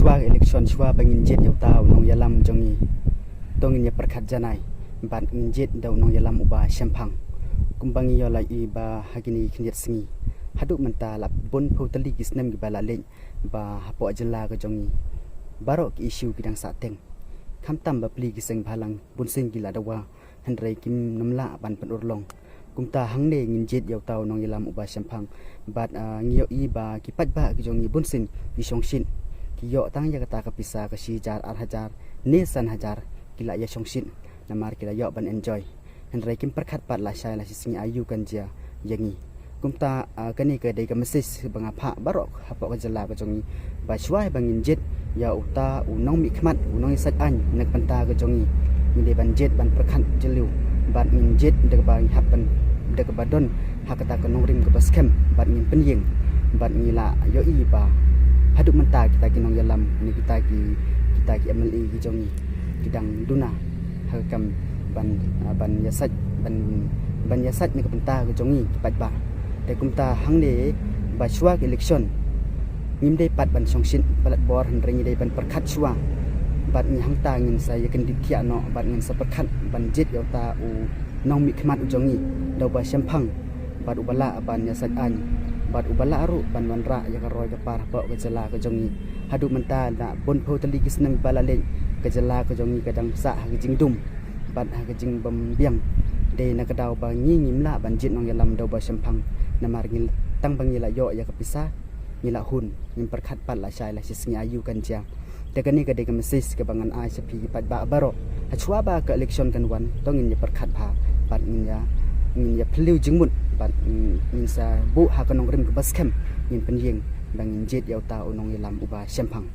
Shwa election shwa bangin jet yaw taw nong yalam jongi tongin ya perkhat janai bat ngin jet daw nong yalam uba shampang kumbangi yola I ba hagini khnjet singi haduk menta lap bon photali kisnam gi bala len ba hapo ajala ga jongi barok issue kidang sateng khamtam ba pli giseng phalang bunsing gila dawa handrai kim namla ban pan urlong kumta hangne ngin jet yaw taw nong yalam uba shampang bat ngiyo I ba kipat ba gi jongi bunsing gi songshin Kiyo tang ya kata kapisa ke sijar hajar nesan hajar kila ya songshin namar kila yo ban enjoy henry kim perkhat pat la syai la singi ayu kan dia yangi kumta kani ke dai ka mesis bangapha barok hapo ka jala ka jongi ba shwai bangin jet ya uta unong mi khmat unong sat an nak panta ka jongi ni dai ban jet ban perkhat jeliu ban min jet de ba happen de ka badon hakata ka nong rim ka baskem ban min penyeng ban ngila yo I ba haduk menta kita kinong yalam ni kita ki MLA ki jongi kidang duna hakam ban yasat ban yasat ni kapenta ki jongi pat ba te kumta hangne ba shwa election ngim dei pat ban songshin palat bor hendring dei ban perkhat shwa bat ni hangta ngin saya ken dikia no bat ngin sa perkhat ban jet yauta u nong mi khmat jongi daw ba shampang bat ubala ban yasat an bat ubala aru ban wanra ya ka roy ka par po ka jala ka jongi hadu menta na bon photali kisnam bala len ka jala ka jongi kadang sa ha jing dum bat ha jing bam biang de na ka daw ba ngim la ban jit nong yalam daw ba shampang namar ngil tang bang la yo ya ka pisa ngila hun ngim perkhat pat la syai la singi ayu kan dia de kani ka de ka message ka bangan ai sapi pat ba baro ha chwa ba ka election kan wan to ngin ya perkhat pha pat ngin ya phliu jingmut bat ngin sa bu ha kanong rim ka baskem ngin penyeng bangin jet yaw ta onong yalam uba shampang